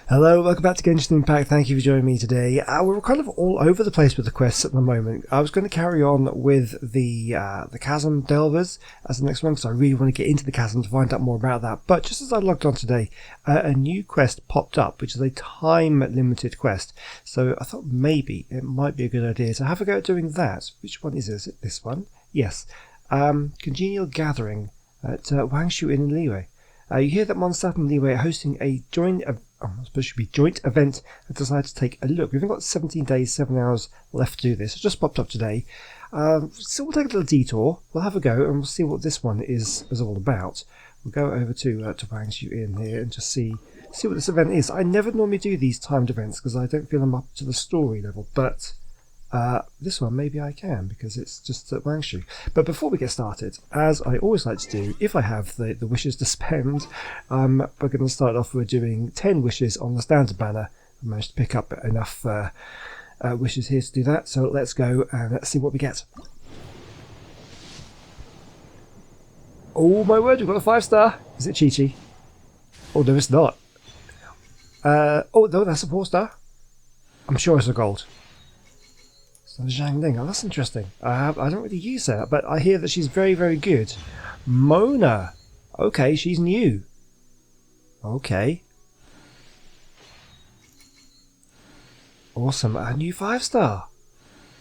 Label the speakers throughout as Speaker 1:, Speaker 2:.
Speaker 1: Hello, welcome back to Genshin Impact. Thank you for joining me today. We're kind of all over the place with the quests at the moment. I was going to carry on with the Chasm Delvers as the next one because I really want to get into the Chasm to find out more about that. But just as I logged on today, a new quest popped up, which is a time-limited quest. So I thought maybe it might be a good idea to have a go at doing that. Which one is it? Is it this one? Yes. Congenial Gathering at Wangshu Inn in Liyue. You hear that Mondstadt and Liyue are hosting a joint event and decided to take a look. We've only got 17 days, 7 hours left to do this. It just popped up today. So we'll take a little detour. We'll have a go and we'll see what this one is all about. We'll go over to Wangshu Inn here and just see what this event is. I never normally do these timed events because I don't feel I'm up to the story level, but this one maybe I can because it's just at Wangshu. But before we get started, as I always like to do, if I have the wishes to spend, we're going to start off with doing 10 wishes on the standard banner. I managed to pick up enough wishes here to do that, so let's go and let's see what we get. Oh my word, we've got a 5-star. Is it Chi-Chi? Oh no, it's not. Oh no, that's a 4-star. I'm sure it's a gold. Zhang Ling. Oh, that's interesting. I don't really use her, but I hear that she's very, very good. Mona. Okay, she's new. Okay. Awesome. A new 5-star.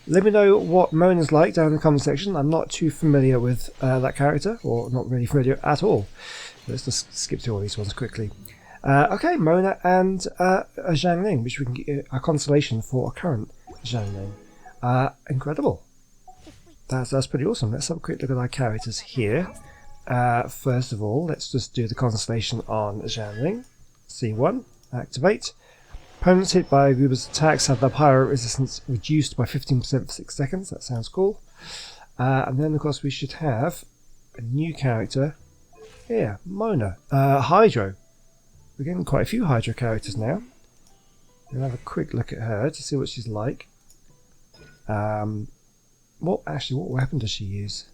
Speaker 1: Let me know what Mona's like down in the comment section. I'm not too familiar with that character, or not really familiar at all. Let's just skip through all these ones quickly. Okay, Mona and Zhang Ling, which we can get a consolation for a current Zhang Ling. Incredible. That's pretty awesome. Let's have a quick look at our characters here. First of all, let's just do the constellation on Zhanling. C1, activate. Opponents hit by Ruber's attacks have their pyro resistance reduced by 15% for 6 seconds. That sounds cool. And then, of course, we should have a new character here, Mona. Hydro. We're getting quite a few Hydro characters now. We'll have a quick look at her to see what she's like. What weapon does she use?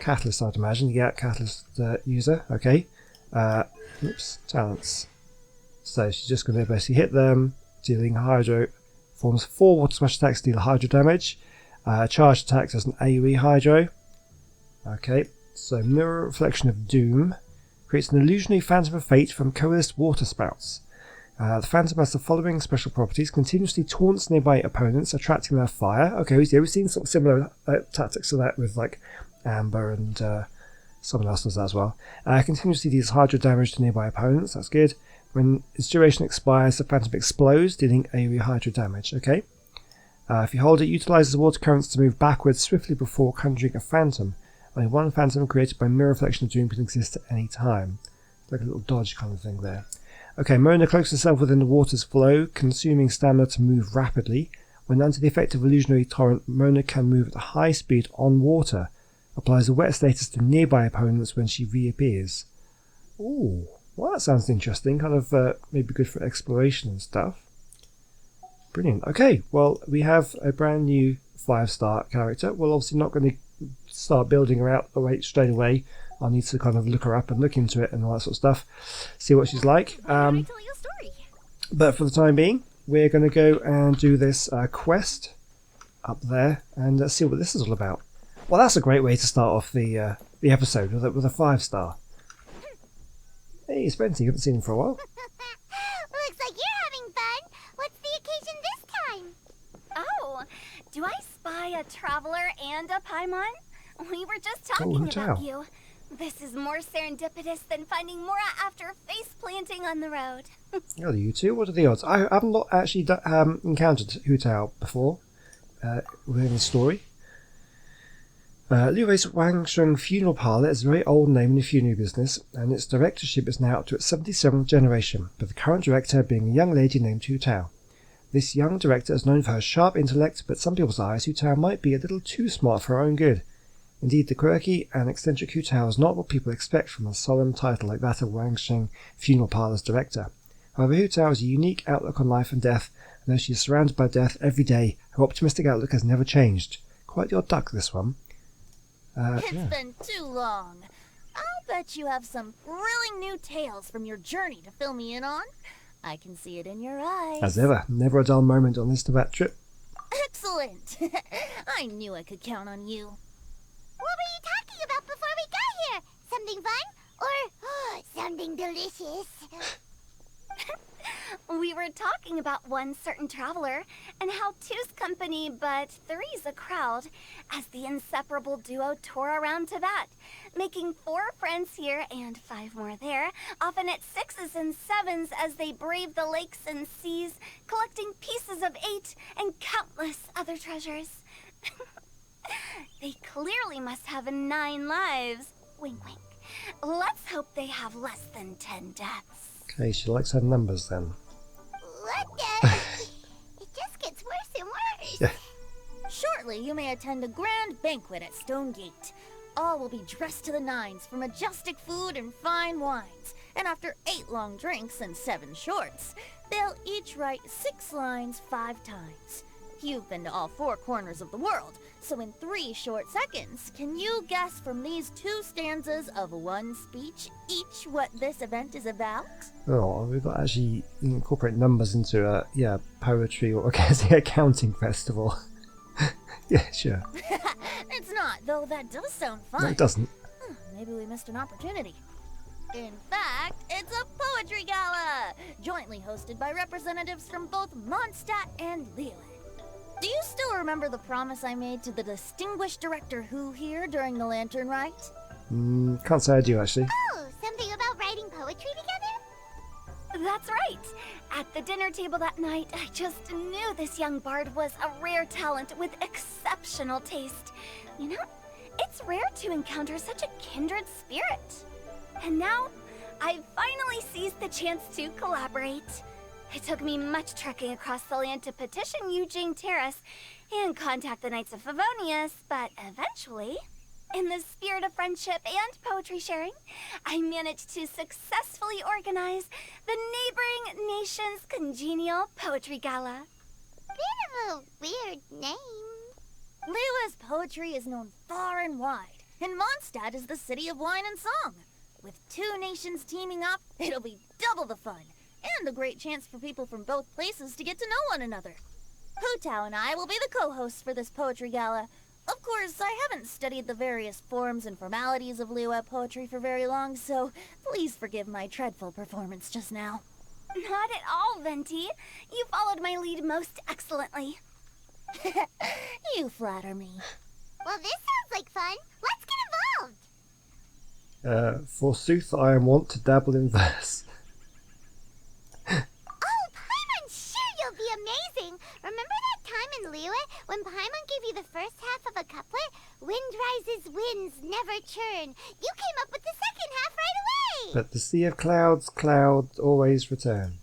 Speaker 1: Catalyst, I'd imagine. Yeah, Catalyst user. Okay. Oops, talents. So she's just going to basically hit them, dealing Hydro. Forms 4 water smash attacks, deal Hydro damage. Charge attacks as an AoE Hydro. Okay. So Mirror Reflection of Doom creates an illusionary Phantom of Fate from coalesced water spouts. The Phantom has the following special properties: continuously taunts nearby opponents, attracting their fire. Okay, we've seen some similar tactics to that with like Amber and someone else does that as well. Continuously deals Hydro damage to nearby opponents. That's good. When its duration expires, the Phantom explodes, dealing AoE Hydro damage. Okay. If you hold it, utilizes water currents to move backwards swiftly before conjuring a Phantom. Only one Phantom created by Mirror Reflection of Doom can exist at any time. Like a little dodge kind of thing there. Okay, Mona cloaks herself within the water's flow, consuming stamina to move rapidly. When under the effect of illusionary torrent, Mona can move at a high speed on water. Applies a wet status to nearby opponents when she reappears. Ooh, well that sounds interesting. Kind of maybe good for exploration and stuff. Brilliant. Okay, well we have a brand new 5-star character. We're obviously not going to start building her out straight away. I'll need to kind of look her up and look into it and all that sort of stuff. See what she's like. But for the time being, we're going to go and do this quest up there and see what this is all about. Well, that's a great way to start off the episode with a 5-star. Hey, Spencer, you haven't seen him for a while.
Speaker 2: Looks like you're having fun. What's the occasion this time? Oh, do I spy a traveler and a Paimon? We were just talking about you. This is more serendipitous than finding Mora after face planting on the road.
Speaker 1: Oh, you two? What are the odds? I haven't actually encountered Hu Tao before within the story. Liyue's Wangsheng Funeral Parlour is a very old name in the funerary business, and its directorship is now up to its 77th generation, with the current director being a young lady named Hu Tao. This young director is known for her sharp intellect, but some people's eyes, Hu Tao might be a little too smart for her own good. Indeed, the quirky and eccentric Hu Tao is not what people expect from a solemn title like that of Wangsheng Funeral Parlour's director. However, Hu Tao has a unique outlook on life and death, and though she is surrounded by death every day, her optimistic outlook has never changed. Quite the odd duck, this one.
Speaker 2: It's been too long. I'll bet you have some thrilling new tales from your journey to fill me in on. I can see it in your eyes.
Speaker 1: As ever, never a dull moment on this Teyvat trip.
Speaker 2: Excellent! I knew I could count on you. What were you talking about before we got here? Something fun? Or something delicious? We were talking about one certain traveler, and how two's company, but three's a crowd, as the inseparable duo tour around Teyvat, making 4 friends here and 5 more there, often at 6s and 7s as they brave the lakes and seas, collecting pieces of 8 and countless other treasures. They clearly must have 9 lives. Wink, wink. Let's hope they have less than 10 deaths.
Speaker 1: Okay, she likes her numbers then.
Speaker 2: What the? It just gets worse and worse.
Speaker 1: Yeah.
Speaker 2: Shortly, you may attend a grand banquet at Stonegate. All will be dressed to the nines for majestic food and fine wines. And after 8 long drinks and 7 shorts, they'll each write 6 lines 5 times. You've been to all 4 corners of the world, so in 3 short seconds, can you guess from these 2 stanzas of 1 speech each what this event is about?
Speaker 1: Oh, we've got to actually incorporate numbers into a poetry or I guess the accounting festival. Yeah, sure.
Speaker 2: It's not, though that does sound fun.
Speaker 1: No, it doesn't.
Speaker 2: Maybe we missed an opportunity. In fact, it's a poetry gala, jointly hosted by representatives from both Mondstadt and Liyue. Do you still remember the promise I made to the distinguished director Who here during the Lantern Rite?
Speaker 1: Can't say I do, actually.
Speaker 2: Oh, something about writing poetry together? That's right. At the dinner table that night, I just knew this young bard was a rare talent with exceptional taste. You know, it's rare to encounter such a kindred spirit. And now, I've finally seized the chance to collaborate. It took me much trekking across the land to petition Eugene Terrace and contact the Knights of Favonius, but eventually, in the spirit of friendship and poetry sharing, I managed to successfully organize the Neighboring Nations Congenial Poetry Gala. Bit of a weird name. Liyue's poetry is known far and wide, and Mondstadt is the city of wine and song. With 2 nations teaming up, it'll be double the fun. And a great chance for people from both places to get to know one another. Hu Tao and I will be the co-hosts for this poetry gala. Of course, I haven't studied the various forms and formalities of Liyue poetry for very long, so please forgive my dreadful performance just now. Not at all, Venti. You followed my lead most excellently. You flatter me. Well, this sounds like fun. Let's get involved.
Speaker 1: Forsooth, I am wont to dabble in verse.
Speaker 2: Amazing! Remember that time in Liyue when Paimon gave you the first half of a couplet? Wind rises, winds never churn. You came up with the second half right away!
Speaker 1: But the sea of clouds, clouds always return.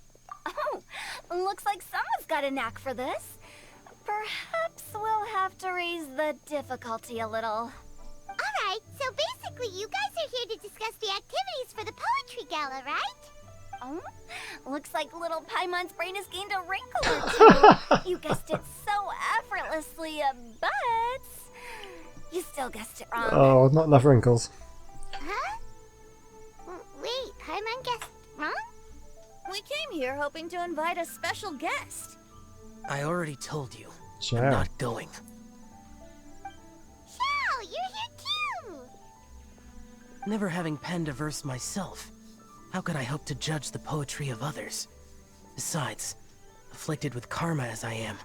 Speaker 2: Oh, looks like someone's got a knack for this. Perhaps we'll have to raise the difficulty a little. Alright, so basically you guys are here to discuss the activities for the poetry gala, right? Oh, looks like little Paimon's brain has gained a wrinkle or 2. You guessed it so effortlessly, but you still guessed it wrong.
Speaker 1: Oh, not enough wrinkles.
Speaker 2: Huh? Wait, Paimon guessed wrong? We came here hoping to invite a special guest.
Speaker 3: I already told you.
Speaker 1: Sure.
Speaker 3: I'm not going.
Speaker 2: Xiao, you're here too!
Speaker 3: Never having penned a verse myself, how could I hope to judge the poetry of others? Besides, afflicted with karma as I am,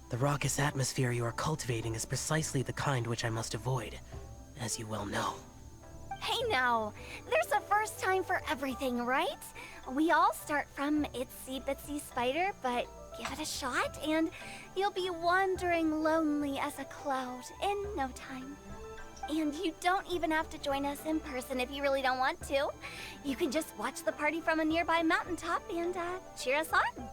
Speaker 3: the raucous atmosphere you are cultivating is precisely the kind which I must avoid, as you well know.
Speaker 2: Hey now, there's a first time for everything, right? We all start from itsy bitsy spider, but give it a shot and you'll be wandering lonely as a cloud in no time. And you don't even have to join us in person if you really don't want to. You can just watch the party from a nearby mountaintop and cheer us on.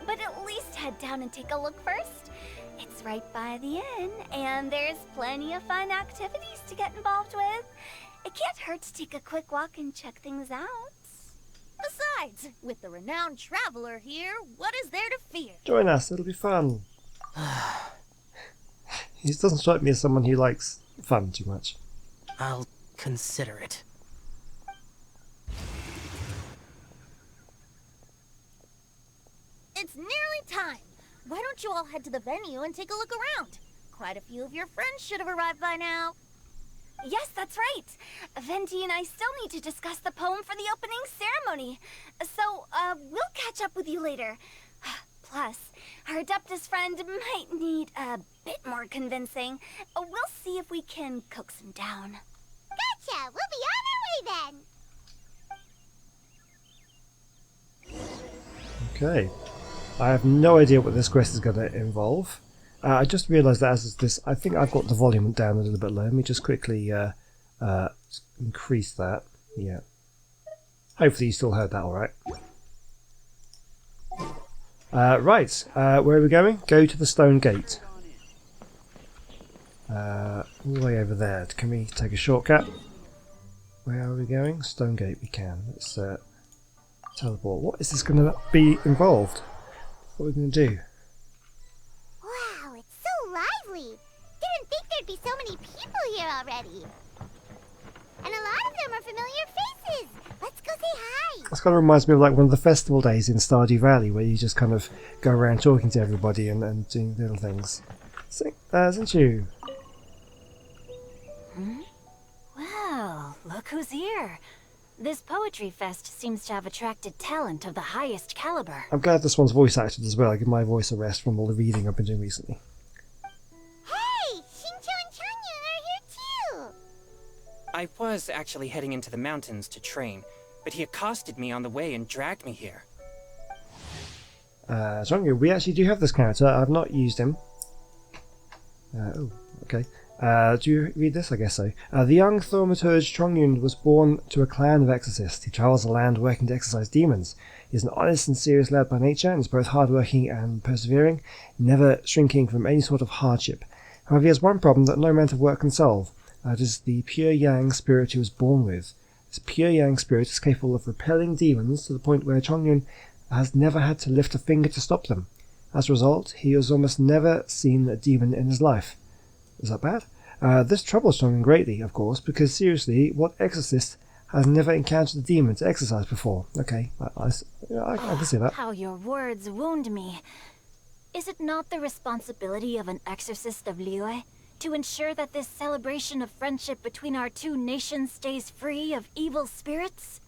Speaker 2: But at least head down and take a look first. It's right by the inn, and there's plenty of fun activities to get involved with. It can't hurt to take a quick walk and check things out. Besides, with the renowned traveler here, what is there to fear?
Speaker 1: Join us, it'll be fun. He doesn't strike me as someone who likes fun too much.
Speaker 3: I'll consider it.
Speaker 2: nearly time. Why don't you all head to the venue and take a look around? Quite a few of your friends should have arrived by now. Yes, that's right. Venti and I still need to discuss the poem for the opening ceremony. So, we'll catch up with you later. Plus, our Adeptus friend might need a bit more convincing. We'll see if we can coax him down. Gotcha! We'll be on our way then!
Speaker 1: Okay. I have no idea what this quest is going to involve. I just realised that as this, I think I've got the volume down a little bit low. Let me just quickly increase that. Yeah. Hopefully you still heard that all right. Right, where are we going? Go to the stone gate. All the way over there. Can we take a shortcut? Where are we going? Stone gate, we can. Let's teleport. What is this going to be involved? What are we going to do?
Speaker 2: Wow, it's so lively! Didn't think there'd be so many people here already. And a lot of them are familiar faces! Let's go say hi!
Speaker 1: This kind of reminds me of like one of the festival days in Stardew Valley where you just kind of go around talking to everybody and doing little things. Isn't you?
Speaker 4: Well, look who's here. This poetry fest seems to have attracted talent of the highest caliber.
Speaker 1: I'm glad this one's voice acted as well. I give my voice a rest from all the reading I've been doing recently.
Speaker 2: Hey! Xingqiu and Changyun are here too!
Speaker 5: I was actually heading into the mountains to train, but he accosted me on the way and dragged me here.
Speaker 1: Zhongyu, we actually do have this character. I've not used him. Oh, okay. Do you read this? I guess so. The young thaumaturge Chongyun was born to a clan of exorcists. He travels the land working to exorcise demons. He is an honest and serious lad by nature and is both hardworking and persevering, never shrinking from any sort of hardship. However, he has one problem that no amount of work can solve. It is the pure yang spirit he was born with. This pure yang spirit is capable of repelling demons to the point where Chongyun has never had to lift a finger to stop them. As a result, he has almost never seen a demon in his life. Is that bad? This troubles Chongyun greatly, of course, because seriously, what exorcist has never encountered a demon to exorcise before? Okay, I can see that.
Speaker 4: How your words wound me. Is it not the responsibility of an exorcist of Liyue to ensure that this celebration of friendship between our two nations stays free of evil spirits?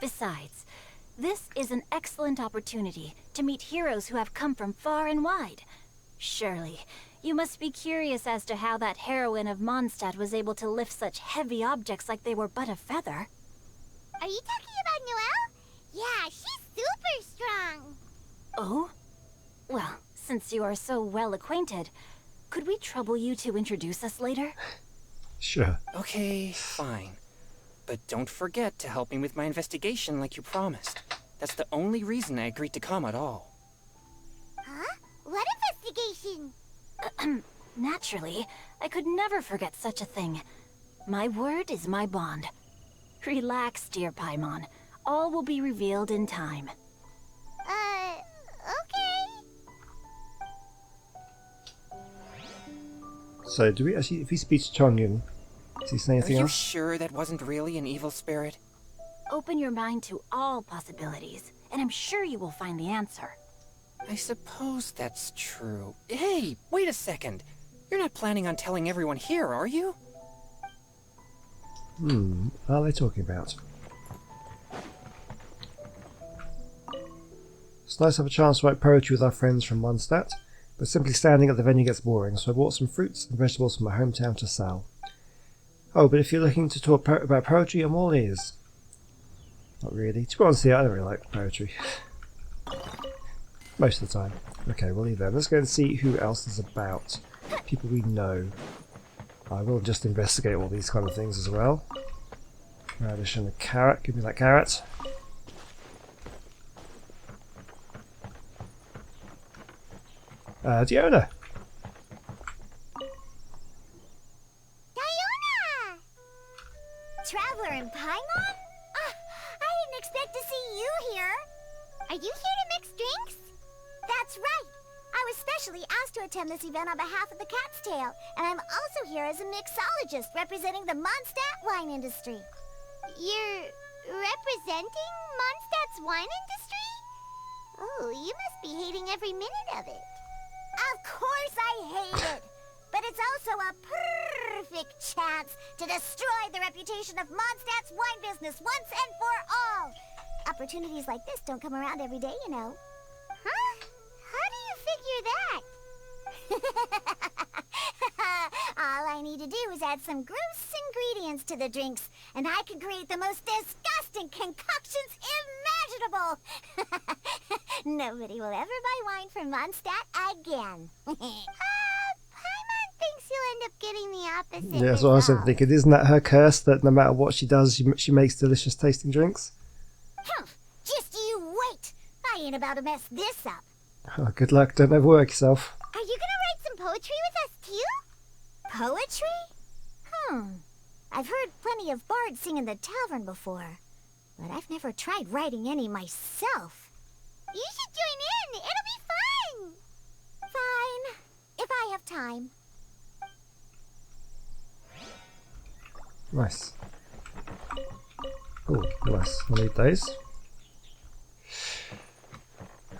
Speaker 4: Besides, this is an excellent opportunity to meet heroes who have come from far and wide. Surely, you must be curious as to how that heroine of Mondstadt was able to lift such heavy objects like they were but a feather.
Speaker 2: Are you talking about Noelle? Yeah, she's super strong!
Speaker 4: Oh? Well, since you are so well acquainted, could we trouble you to introduce us later?
Speaker 1: Sure.
Speaker 5: Okay, fine. But don't forget to help me with my investigation like you promised. That's the only reason I agreed to come at all.
Speaker 2: Huh? What investigation?
Speaker 4: Naturally, I could never forget such a thing. My word is my bond. Relax, dear Paimon. All will be revealed in time.
Speaker 2: Okay.
Speaker 1: So, do we actually, if we speak to Chongyun, does he say anything
Speaker 5: Are you
Speaker 1: else?
Speaker 5: sure that wasn't really an evil spirit?
Speaker 4: Open your mind to all possibilities, and I'm sure you will find the answer.
Speaker 5: I suppose that's true. Hey, wait a second. You're not planning on telling everyone here, are you?
Speaker 1: What are they talking about? It's nice to have a chance to write poetry with our friends from Mondstadt, but simply standing at the venue gets boring, so I bought some fruits and vegetables from my hometown to sell. Oh, but if you're looking to talk about poetry, I'm all ears. Not really. To be honest here, I don't really like poetry. Most of the time. Okay, we'll leave that. Let's go and see who else is about. People we know. I will just investigate all these kind of things as well. Radish and a carrot. Give me that carrot. Diona!
Speaker 2: Diona! Traveler in Paimon? I didn't expect to see you here. Are you here to mix drinks? That's right. I was specially asked to attend this event on behalf of the Cat's Tail, and I'm also here as a mixologist representing the Mondstadt wine industry. You're representing Mondstadt's wine industry? Oh, you must be hating every minute of it. Of course I hate it! But it's also a perfect chance to destroy the reputation of Mondstadt's wine business once and for all! Opportunities like this don't come around every day, you know. Huh? How do you figure that? All I need to do is add some gross ingredients to the drinks, and I can create the most disgusting concoctions imaginable! Nobody will ever buy wine from Mondstadt again. Paimon thinks you'll end up getting the opposite
Speaker 1: Yeah, that's what I was
Speaker 2: result.
Speaker 1: thinking. Isn't that her curse that no matter what she does, she makes delicious tasting drinks?
Speaker 2: Humph, just you wait! I ain't about to mess this up.
Speaker 1: Oh, good luck. Don't overwork yourself.
Speaker 2: Are you gonna write some poetry with us too? Poetry? I've heard plenty of bards sing in the tavern before, but I've never tried writing any myself. You should join in! It'll be fun! Fine, if I have time.
Speaker 1: Nice. Oh, nice. I'll need those.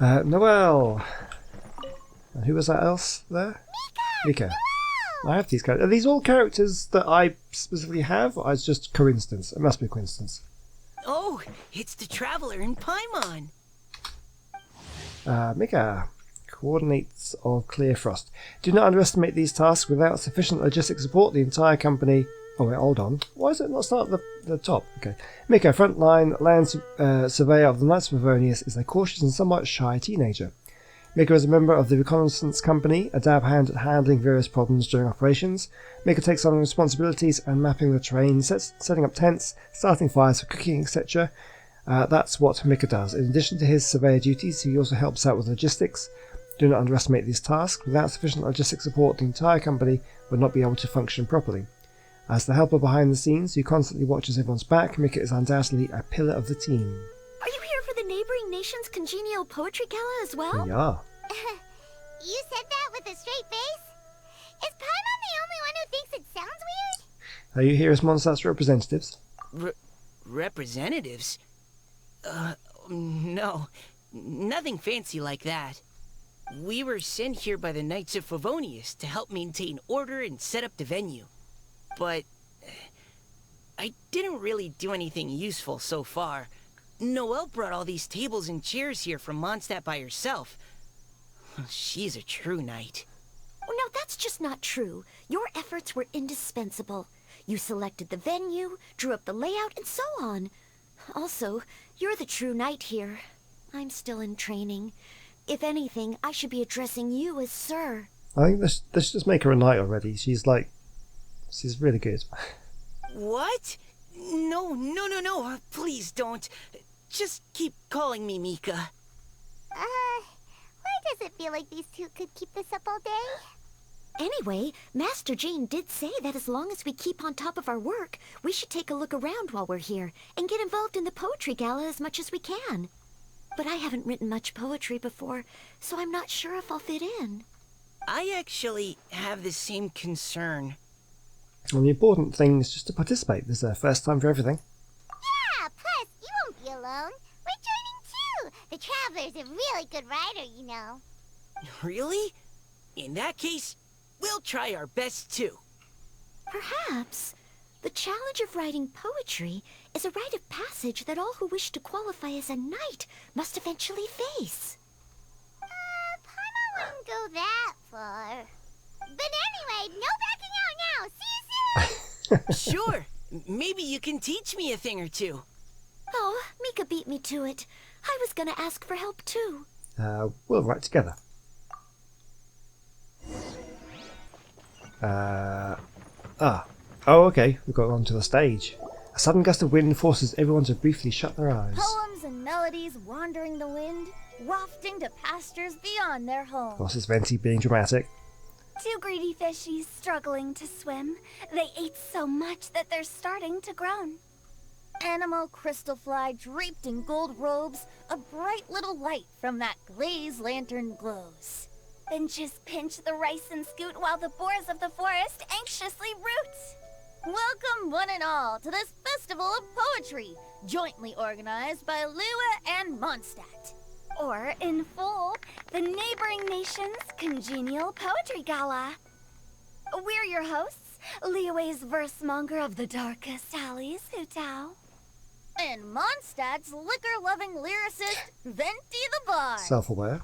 Speaker 1: Noelle. And who was that else there? Mika. I have these characters. Are these all characters that I specifically have, or is it just coincidence? It must be a coincidence.
Speaker 3: Oh, it's the Traveler in Paimon.
Speaker 1: Mika. Coordinates of Clear Frost. Do not underestimate these tasks. Without sufficient logistic support, the entire company... Oh wait, hold on. Why does it not start at the top? Okay. Mika, frontline land surveyor of the Knights of Favonius, is a cautious and somewhat shy teenager. Mika is a member of the Reconnaissance Company, a dab hand at handling various problems during operations. Mika takes on responsibilities and mapping the terrain, setting up tents, starting fires for cooking, etc. That's what Mika does. In addition to his surveyor duties, he also helps out with logistics. Do not underestimate these tasks. Without sufficient logistic support, the entire company would not be able to function properly. As the helper behind the scenes, who constantly watches everyone's back, Mika is undoubtedly a pillar of the team.
Speaker 4: Are you here for the neighboring nation's congenial poetry gala as well?
Speaker 1: Yeah.
Speaker 2: You said that with a straight face? Is Paimon the only one who thinks it sounds weird?
Speaker 1: Are you here as Mondstadt's representatives?
Speaker 3: Representatives? No. Nothing fancy like that. We were sent here by the Knights of Favonius to help maintain order and set up the venue. But I didn't really do anything useful so far. Noelle brought all these tables and chairs here from Mondstadt by herself. She's a true knight.
Speaker 4: Oh, no, that's just not true. Your efforts were indispensable. You selected the venue, drew up the layout, and so on. Also, you're the true knight here. I'm still in training. If anything, I should be addressing you as Sir.
Speaker 1: I think let's just make her a knight already. She's really good.
Speaker 3: What? No. Please don't. Just keep calling me Mika.
Speaker 2: Why does it feel like these two could keep this up all day?
Speaker 4: Anyway, Master Jane did say that as long as we keep on top of our work, we should take a look around while we're here and get involved in the poetry gala as much as we can. But I haven't written much poetry before, so I'm not sure if I'll fit in.
Speaker 3: I actually have the same concern.
Speaker 1: And the important thing is just to participate. There's a first time for everything.
Speaker 2: Yeah, plus, you won't be alone. We're joining too. The Traveler's a really good writer, you know.
Speaker 3: Really? In that case, we'll try our best too.
Speaker 4: Perhaps. The challenge of writing poetry is a rite of passage that all who wish to qualify as a knight must eventually face.
Speaker 2: Paimon wouldn't go that far. But anyway, no backing out now. See you soon!
Speaker 3: Sure. Maybe you can teach me a thing or two.
Speaker 4: Oh, Mika beat me to it. I was gonna ask for help too.
Speaker 1: We'll write together. Oh, okay. We've got onto the stage. A sudden gust of wind forces everyone to briefly shut their eyes.
Speaker 2: Poems and melodies wandering the wind, wafting to pastures beyond their home.
Speaker 1: Boss is Venti being dramatic.
Speaker 2: Two greedy fishies struggling to swim. They ate so much that they're starting to groan. Animal crystal fly draped in gold robes, a bright little light from that glazed lantern glows. Benches pinch the rice and scoot while the boars of the forest anxiously root. Welcome one and all to this festival of poetry, jointly organized by Lua and Mondstadt. Or, in full, the neighboring nation's congenial poetry gala. We're your hosts, Liyue's verse monger of the darkest alleys, Hu Tao.
Speaker 6: And Mondstadt's liquor-loving lyricist, Venti the Bard.
Speaker 1: Self-aware.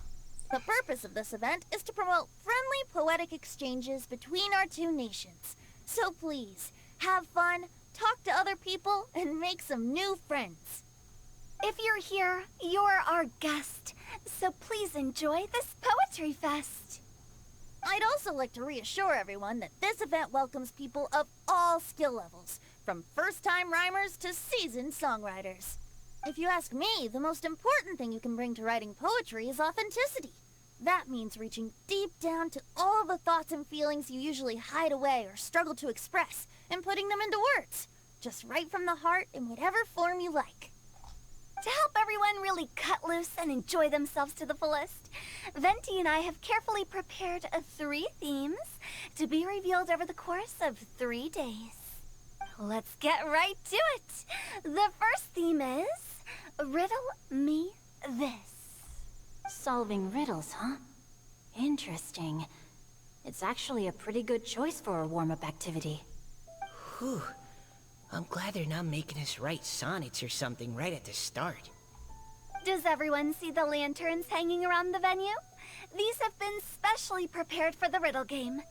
Speaker 6: The purpose of this event is to promote friendly poetic exchanges between our two nations. So please, have fun, talk to other people, and make some new friends.
Speaker 2: If you're here, you're our guest, so please enjoy this poetry fest.
Speaker 6: I'd also like to reassure everyone that this event welcomes people of all skill levels, from first-time rhymers to seasoned songwriters. If you ask me, the most important thing you can bring to writing poetry is authenticity. That means reaching deep down to all the thoughts and feelings you usually hide away or struggle to express, and putting them into words, just right from the heart in whatever form you like.
Speaker 2: To help everyone really cut loose and enjoy themselves to the fullest, Venti and I have carefully prepared 3 themes to be revealed over the course of 3 days. Let's get right to it. The first theme is Riddle Me This.
Speaker 4: Solving riddles, huh? Interesting. It's actually a pretty good choice for a warm-up activity.
Speaker 7: Whew. I'm glad they're not making us write sonnets or something right at the start.
Speaker 2: Does everyone see the lanterns hanging around the venue? These have been specially prepared for the riddle game.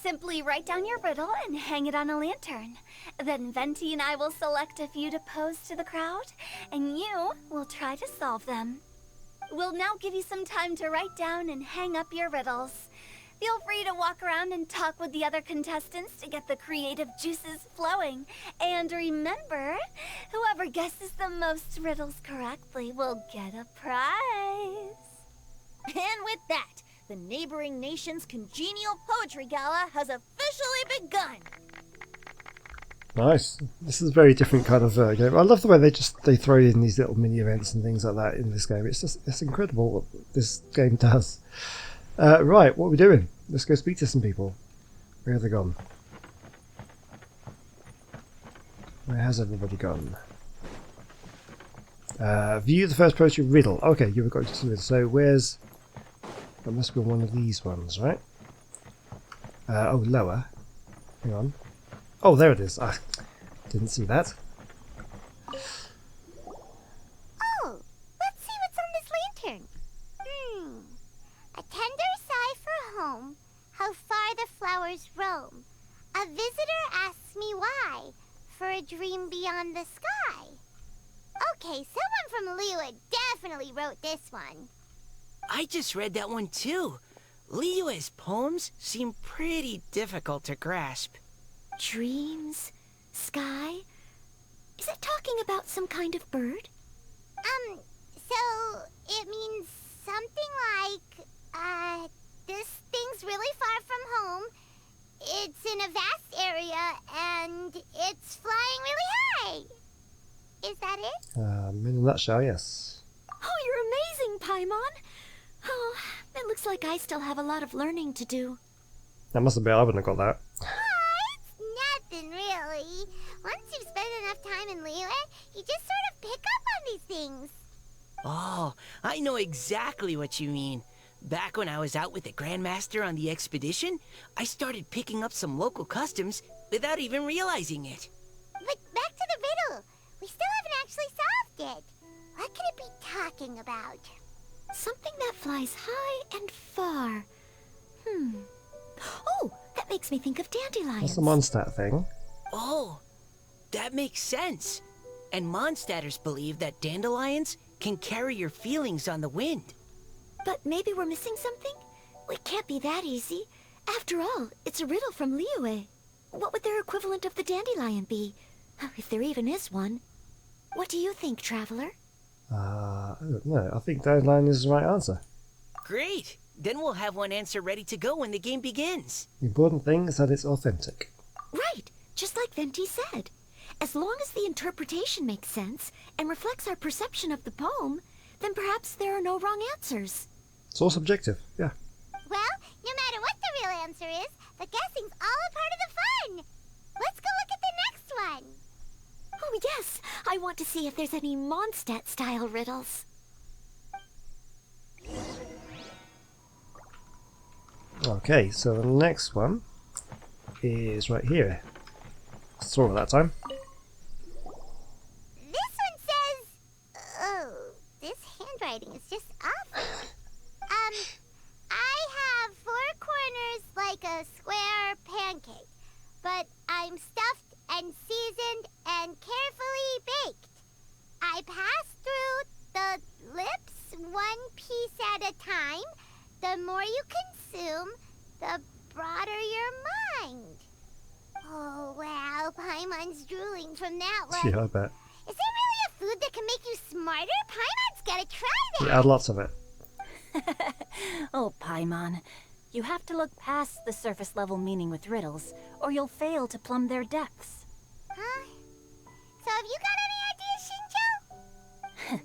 Speaker 2: Simply write down your riddle and hang it on a lantern. Then Venti and I will select a few to pose to the crowd, and you will try to solve them. We'll now give you some time to write down and hang up your riddles. Feel free to walk around and talk with the other contestants to get the creative juices flowing. And remember, whoever guesses the most riddles correctly will get a prize.
Speaker 6: And with that, the neighboring nation's congenial poetry gala has officially begun.
Speaker 1: Nice. This is a very different kind of game. I love the way they throw in these little mini events and things like that in this game. It's incredible what this game does. Right, what are we doing? Let's go speak to some people. Where have they gone? Where has everybody gone? View the first poetry riddle. Okay, you've got to do it. So where's... That must be one of these ones, right? Oh, lower. Hang on. Oh, there it is. Ah, didn't see that.
Speaker 2: Oh, let's see what's on this lantern.
Speaker 8: A tender sigh for home, how far the flowers roam. A visitor asks me why, for a dream beyond the sky. Okay, someone from Liyue definitely wrote this one.
Speaker 7: I just read that one too. Liyue's poems seem pretty difficult to grasp.
Speaker 4: Dreams? Sky? Is it talking about some kind of bird?
Speaker 8: So it means something like, this thing's really far from home. It's in a vast area, and it's flying really high. Is that it?
Speaker 1: In a nutshell, yes.
Speaker 4: Oh, you're amazing, Paimon! Oh, it looks like I still have a lot of learning to do.
Speaker 1: That must have been, I wouldn't have got that.
Speaker 8: It's nothing, really. Once you've spent enough time in Liyue, you just sort of pick up on these things.
Speaker 7: Oh, I know exactly what you mean. Back when I was out with the Grandmaster on the expedition, I started picking up some local customs without even realizing it.
Speaker 8: But back to the riddle. We still haven't actually solved it. What could it be talking about?
Speaker 4: Something that flies high and far. Oh, that makes me think of dandelions.
Speaker 1: That's the Mondstadt thing.
Speaker 7: Oh, that makes sense. And Mondstadters believe that dandelions can carry your feelings on the wind.
Speaker 4: But maybe we're missing something? It can't be that easy. After all, it's a riddle from Liyue. What would their equivalent of the dandelion be? If there even is one. What do you think, Traveler?
Speaker 1: I don't know. I think dandelion is the right answer.
Speaker 7: Great! Then we'll have one answer ready to go when the game begins.
Speaker 1: The important thing is that it's authentic.
Speaker 4: Right, just like Venti said. As long as the interpretation makes sense and reflects our perception of the poem, then perhaps there are no wrong answers.
Speaker 1: It's all subjective, yeah.
Speaker 8: Well, no matter what the real answer is, the guessing's all a part of the fun. Let's go look at the next one.
Speaker 4: Oh yes, I want to see if there's any Mondstadt-style riddles.
Speaker 1: Okay, so the next one is right here. Saw it that time.
Speaker 8: This one says... Oh, this handwriting is just awful. I have 4 corners like a square pancake, but I'm stuffed and seasoned and carefully baked. I pass through the lips 1 piece at a time. The more you consume, the broader your mind. Oh, wow, Paimon's drooling from that one.
Speaker 1: Yeah, I bet.
Speaker 8: Is there really a food that can make you smarter? Paimon's gotta try that!
Speaker 1: Yeah, add lots of it.
Speaker 4: Oh, Paimon. You have to look past the surface level meaning with riddles, or you'll fail to plumb their depths.
Speaker 8: Huh? So have you got any ideas, Shinjo?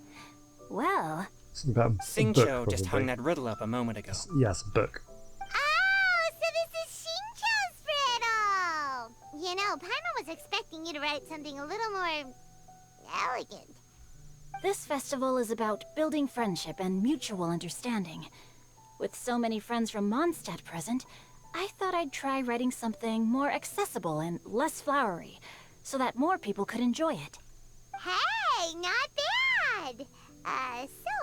Speaker 4: Well...
Speaker 1: Something about a
Speaker 5: Singcho
Speaker 1: book,
Speaker 5: just hung that riddle up a moment ago.
Speaker 1: Yes, a book.
Speaker 8: Oh, so this is Shinjo's riddle! You know, Paimon was expecting you to write something a little more... elegant.
Speaker 4: This festival is about building friendship and mutual understanding. With so many friends from Mondstadt present, I thought I'd try writing something more accessible and less flowery, so that more people could enjoy it.
Speaker 8: Hey, not bad!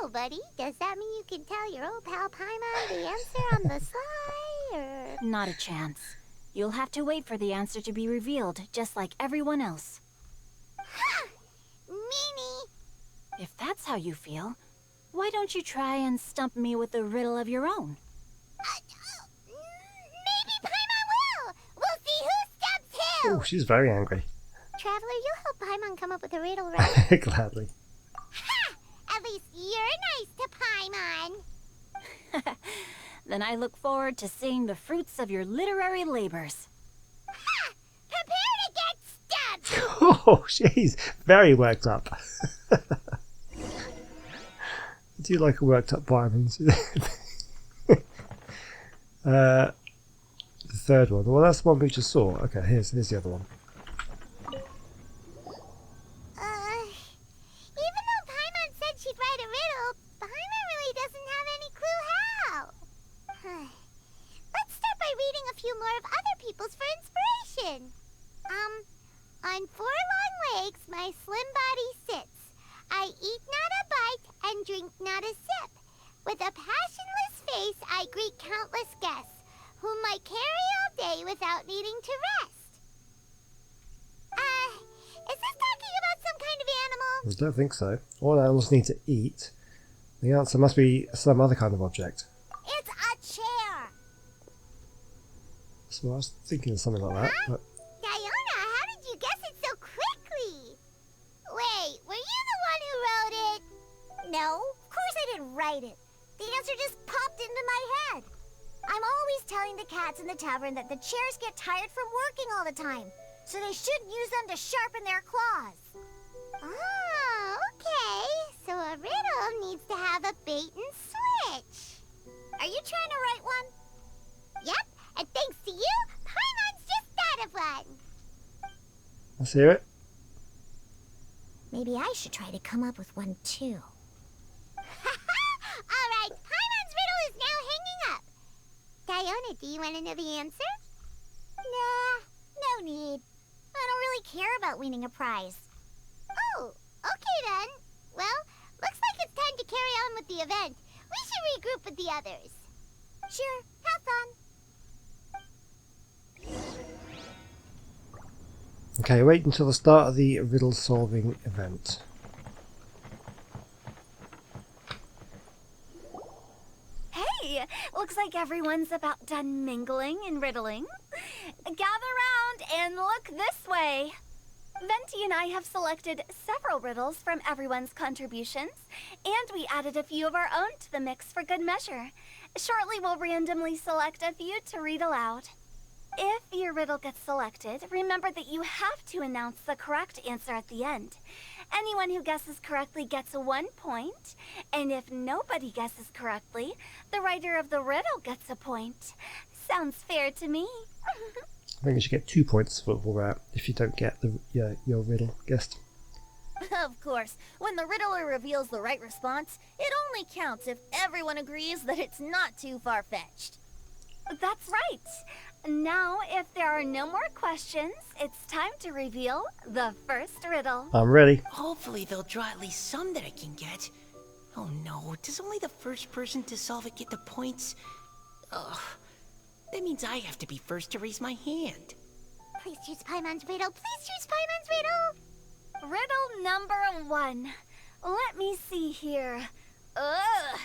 Speaker 8: So, buddy, does that mean you can tell your old pal Paimon the answer on the sly, or...?
Speaker 4: Not a chance. You'll have to wait for the answer to be revealed, just like everyone else.
Speaker 8: Ha! Meanie!
Speaker 4: If that's how you feel, why don't you try and stump me with a riddle of your own?
Speaker 8: Maybe Paimon will! We'll see who stumps who!
Speaker 1: Oh, she's very angry.
Speaker 8: Traveler, you help Paimon come up with a riddle, right?
Speaker 1: Gladly.
Speaker 8: Ha! At least you're nice to Paimon!
Speaker 4: Then I look forward to seeing the fruits of your literary labors.
Speaker 8: Ha! Prepare to get stumped!
Speaker 1: Oh, she's very worked up. Do you like a worked up Byron? The third one. Well, that's the one we just saw. Okay, here's the other one.
Speaker 8: Even though Paimon said she'd write a riddle, Paimon really doesn't have any clue how. Let's start by reading a few more of other people's for inspiration. On 4 long legs, my slim body sits. I eat not a bite and drink not a sip. With a passionless face, I greet countless guests, whom I carry all day without needing to rest. Is this talking about some kind of animal?
Speaker 1: I don't think so. All animals need to eat. The answer must be some other kind of object.
Speaker 8: It's a chair.
Speaker 1: So I was thinking of something like that. But
Speaker 8: Diona, how did you guess it so quickly? Wait, were you the one who wrote it? No, of course I didn't write it. The answer just popped into my head. I'm always telling the cats in the tavern that the chairs get tired from working all the time, so they shouldn't use them to sharpen their claws. Oh, okay. So a riddle needs to have a bait and switch. Are you trying to write one? Yep, and thanks to you, Paimon's just thought of one.
Speaker 1: let's hear it.
Speaker 8: Maybe I should try to come up with one too. Alright, Paimon's riddle is now hanging up. Diona, do you want to know the answer? Nah, no need. I don't really care about winning a prize. Oh, okay then. Well, looks like it's time to carry on with the event. We should regroup with the others. Sure, have fun.
Speaker 1: Okay, wait until the start of the riddle solving event.
Speaker 2: Hey, looks like everyone's about done mingling and riddling. Gather round and look this way. Venti and I have selected several riddles from everyone's contributions, and we added a few of our own to the mix for good measure. Shortly, we'll randomly select a few to read aloud. If your riddle gets selected, remember that you have to announce the correct answer at the end. Anyone who guesses correctly gets 1 point, and if nobody guesses correctly, the writer of the riddle gets a point. Sounds fair to me.
Speaker 1: I think you should get 2 points for that if you don't get your riddle guessed.
Speaker 6: Of course, when the riddler reveals the right response, it only counts if everyone agrees that it's not too far-fetched.
Speaker 2: That's right. Now, if there are no more questions, it's time to reveal the first riddle.
Speaker 1: I'm ready.
Speaker 7: Hopefully they'll draw at least some that I can get. Oh no, does only the first person to solve it get the points? Ugh. That means I have to be first to raise my hand.
Speaker 8: Please choose Paimon's riddle. Please choose Paimon's riddle.
Speaker 2: Riddle number 1. Let me see here. Ugh.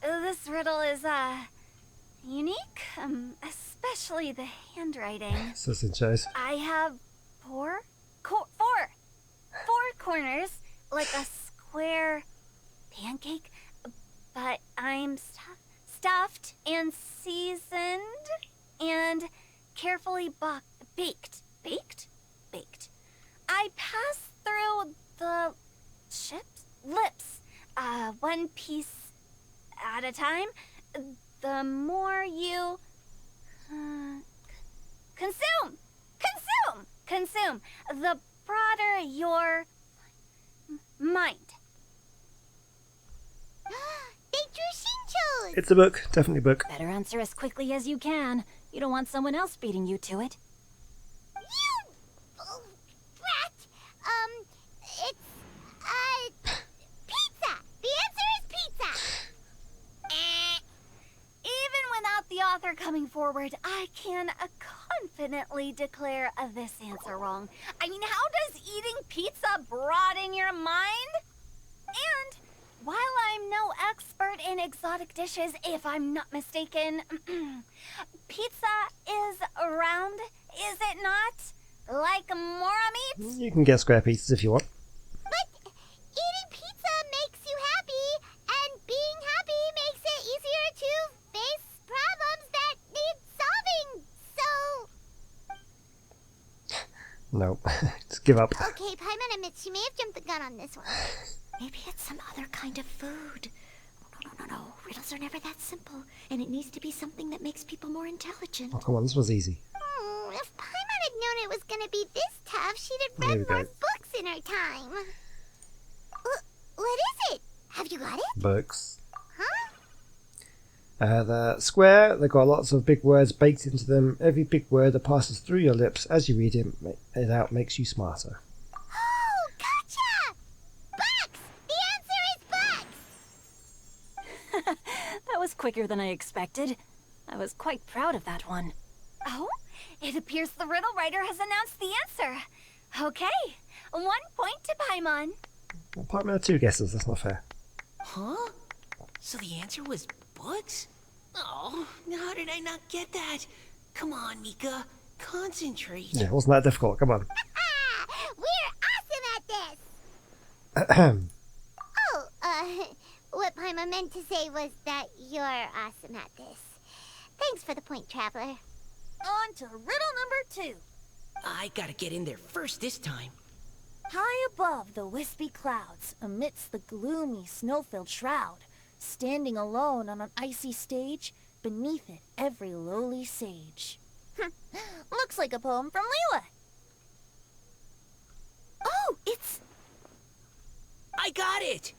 Speaker 2: This riddle is, unique, especially the handwriting.
Speaker 1: Sis and Chase.
Speaker 2: I have four corners, like a square pancake, but I'm stuffed and seasoned and carefully baked. I pass through the lips, one piece at a time. The more you consume, the broader your mind.
Speaker 8: They drew Shinchos.
Speaker 1: It's a book. Definitely a book.
Speaker 4: Better answer as quickly as you can. You don't want someone else beating you to it.
Speaker 8: You brat. It's pizza. The answer is pizza.
Speaker 2: Even without the author coming forward, I can confidently declare this answer wrong. I mean, how does eating pizza broaden your mind? And while I'm no expert in exotic dishes, if I'm not mistaken, pizza is round, is it not? Like mora meat?
Speaker 1: You can get square pizzas if you want.
Speaker 8: But eating pizza makes you happy, and being happy makes it easier to face problems that need solving. So,
Speaker 1: No. Just give up.
Speaker 8: okay, Paimon admits she may have jumped the gun on this one.
Speaker 9: Maybe it's some other kind of food. No. Riddles are never that simple, and it needs to be something that makes people more intelligent.
Speaker 1: Oh, come on. This was easy.
Speaker 8: If Paimon had known it was going to be this tough, she'd have
Speaker 1: There we
Speaker 8: read
Speaker 1: go.
Speaker 8: more books in her time. What is it? Have you got it?
Speaker 1: Books.
Speaker 8: Huh?
Speaker 1: The square, they've got lots of big words baked into them. Every big word that passes through your lips as you read it out makes you smarter.
Speaker 8: Oh, gotcha! Bucks! The answer is bucks!
Speaker 4: That was quicker than I expected. I was quite proud of that one.
Speaker 2: Oh, it appears the riddle writer has announced the answer. Okay, 1 point to Paimon.
Speaker 1: Apart from 2 guesses, that's not fair.
Speaker 7: Huh? So the answer was books? Oh, how did I not get that? Come on, Mika. Concentrate.
Speaker 1: Yeah, it wasn't that difficult. Come on.
Speaker 8: We're awesome at this! What Paimon meant to say was that you're awesome at this. Thanks for the point, Traveler.
Speaker 6: On to riddle number 2.
Speaker 7: I gotta get in there first this time.
Speaker 6: High above the wispy clouds, amidst the gloomy, snow-filled shroud, standing alone on an icy stage, beneath it every lowly sage. Looks like a poem from Liyue.
Speaker 9: Oh, it's...
Speaker 7: I got it!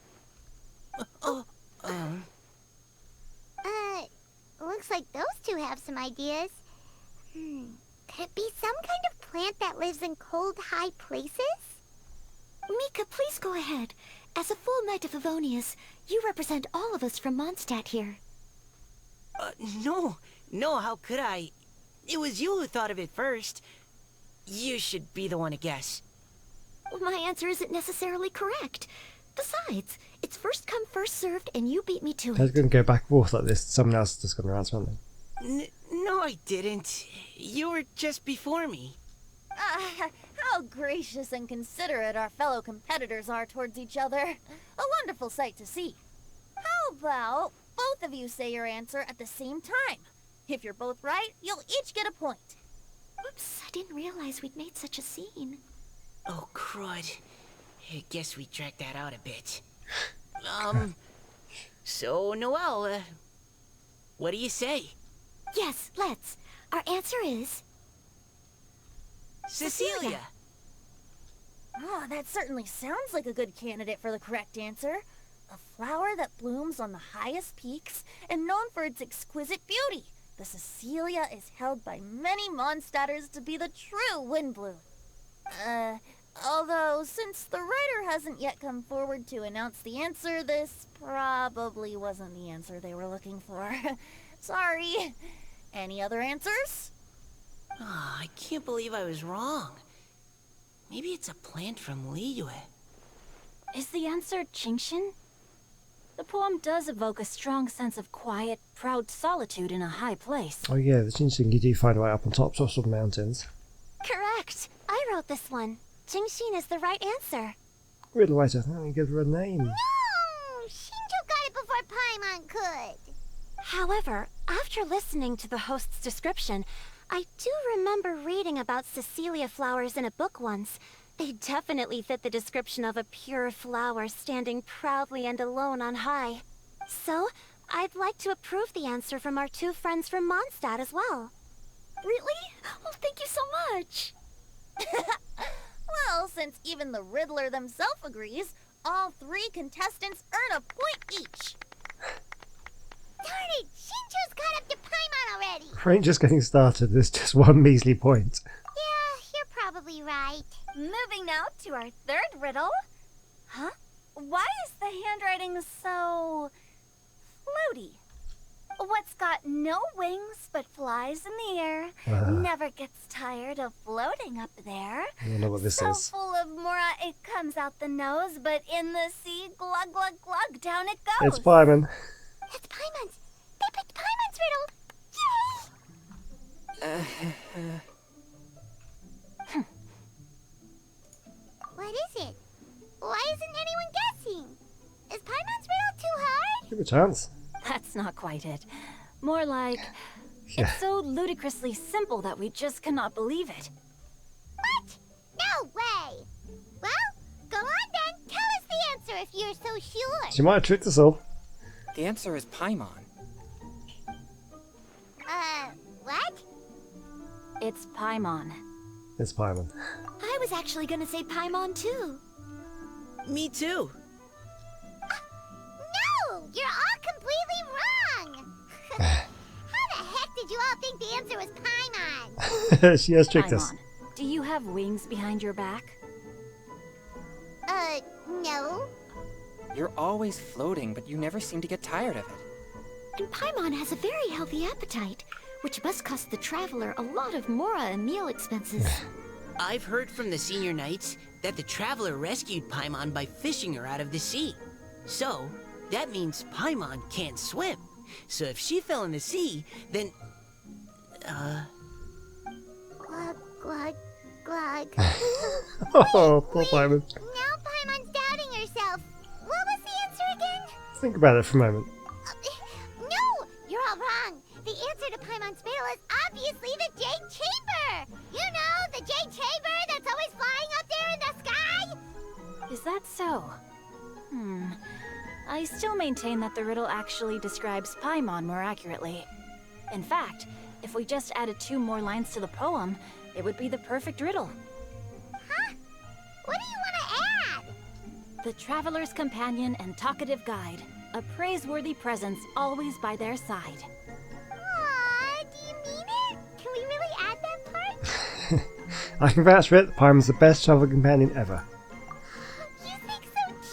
Speaker 8: Looks like those two have some ideas. Could it be some kind of plant that lives in cold, high places?
Speaker 9: Mika, please go ahead. As a full Knight of Favonius, you represent all of us from Mondstadt here.
Speaker 7: No, how could I? It was you who thought of it first. You should be the one to guess.
Speaker 9: My answer isn't necessarily correct. Besides, it's first come, first served, and you beat me to
Speaker 1: I was
Speaker 9: it.
Speaker 1: going to go back and forth like this. Someone else is just going to answer something.
Speaker 7: No, I didn't. You were just before me.
Speaker 6: How gracious and considerate our fellow competitors are towards each other. A wonderful sight to see. How about both of you say your answer at the same time? If you're both right, you'll each get a point.
Speaker 9: Oops, I didn't realize we'd made such a scene.
Speaker 7: Oh, crud. I guess we dragged that out a bit. So, Noelle, what do you say?
Speaker 9: Yes, let's. Our answer is...
Speaker 7: Cecilia!
Speaker 6: Oh, that certainly sounds like a good candidate for the correct answer. A flower that blooms on the highest peaks and known for its exquisite beauty. The Cecilia is held by many Mondstadters to be the true Windblue. Although, since the writer hasn't yet come forward to announce the answer, this probably wasn't the answer they were looking for. Sorry. Any other answers?
Speaker 7: Oh, I can't believe I was wrong. Maybe it's a plant from Liyue.
Speaker 4: Is the answer Genshin? The poem does evoke a strong sense of quiet, proud solitude in a high place.
Speaker 1: Oh yeah, the Genshin you do find right up on top of some mountains.
Speaker 9: Correct. I wrote this one. Genshin is the right answer.
Speaker 1: Riddle writer, I think give her a name.
Speaker 8: No! Shinjo got it before Paimon could.
Speaker 9: However, after listening to the host's description, I do remember reading about Cecilia flowers in a book once. They definitely fit the description of a pure flower standing proudly and alone on high. So, I'd like to approve the answer from our two friends from Mondstadt as well.
Speaker 6: Really? Oh, thank you so much. Well, since even the Riddler themselves agrees, all 3 contestants earn a point each.
Speaker 8: Darn it! Shinjo's caught up to Paimon already!
Speaker 1: We're just getting started, there's just one measly point.
Speaker 8: Yeah, you're probably right.
Speaker 2: Moving now to our third riddle. Huh? Why is the handwriting so floaty? What's got no wings but flies in the air, never gets tired of floating up there.
Speaker 1: I don't know what this
Speaker 2: so
Speaker 1: is.
Speaker 2: Full of mora, it comes out the nose, but in the sea, glug glug glug, down it goes.
Speaker 1: It's Paimon.
Speaker 8: It's Paimon's! They picked Paimon's riddle! Yay! What is it? Why isn't anyone guessing? Is Paimon's riddle too hard?
Speaker 1: Give it a chance.
Speaker 4: That's not quite it. More like,
Speaker 1: Yeah.
Speaker 4: it's so ludicrously simple that we just cannot believe it.
Speaker 8: What? No way! Well, go on then. Tell us the answer if you're so sure.
Speaker 1: She might have tricked us all.
Speaker 5: The answer is Paimon.
Speaker 8: What?
Speaker 4: It's Paimon.
Speaker 1: It's Paimon.
Speaker 9: I was actually gonna say Paimon too.
Speaker 7: Me too.
Speaker 8: No! You're all completely wrong! How the heck did you all think the answer was Paimon?
Speaker 1: She has tricked us.
Speaker 4: Paimon, do you have wings behind your back?
Speaker 8: No.
Speaker 5: You're always floating, but you never seem to get tired of it.
Speaker 9: And Paimon has a very healthy appetite, which must cost the traveler a lot of mora and meal expenses.
Speaker 7: I've heard from the senior knights that the traveler rescued Paimon by fishing her out of the sea. So, that means Paimon can't swim. So if she fell in the sea, then...
Speaker 8: Glug, glug, glug.
Speaker 1: Oh, poor Paimon.
Speaker 8: Now Paimon's doubting herself. What was the answer again?
Speaker 1: Think about it for a moment.
Speaker 8: No! You're all wrong. The answer to Paimon's riddle is obviously the Jade Chamber! You know, the Jade Chamber that's always flying up there in the sky?
Speaker 4: Is that so? I still maintain that the riddle actually describes Paimon more accurately. In fact, if we just added 2 more lines to the poem, it would be the perfect riddle.
Speaker 8: Huh? What do you want to add?
Speaker 4: The traveler's companion and talkative guide, a praiseworthy presence always by their side.
Speaker 8: Aw, do you mean it? Can we really add that part?
Speaker 1: I can vouch for it, Paimon's the best travel companion ever.
Speaker 8: You think so cute?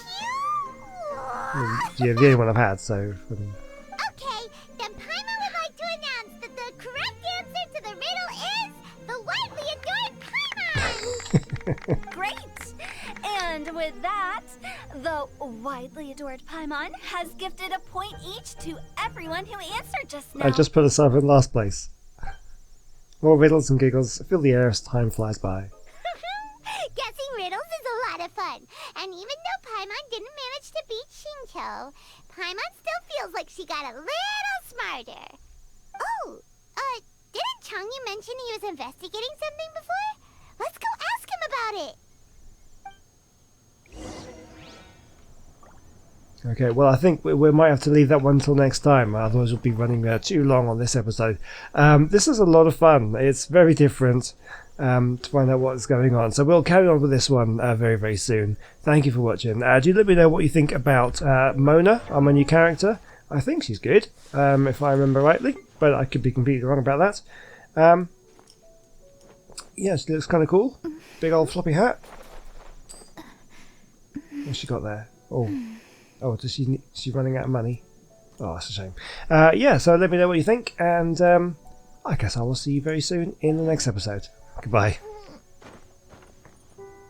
Speaker 1: Yeah, the only one I've had, so...
Speaker 8: Okay, then Paimon would like to announce that the correct answer to the riddle is the widely adored Paimon!
Speaker 2: Great! And with that, the widely adored Paimon has gifted a point each to everyone who answered just now.
Speaker 1: I just put us up in last place. More riddles and giggles fill the air as time flies by.
Speaker 8: Guessing riddles is a lot of fun, and even though Paimon didn't manage to beat Shinto, Paimon still feels like she got a little smarter. Oh, didn't Changyu mention he was investigating something before? Let's go ask him about it.
Speaker 1: Okay, well I think we might have to leave that one until next time, otherwise we'll be running too long on this episode. This is a lot of fun, it's very different to find out what's going on, so we'll carry on with this one very, very soon. Thank you for watching. Do let me know what you think about Mona, our new character. I think she's good, if I remember rightly. but I could be completely wrong about that. Yeah, she looks kind of cool. Big old floppy hat. What's she got there? Oh, does she's running out of money? Oh, that's a shame. Yeah, so let me know what you think, and I guess I will see you very soon in the next episode. Goodbye.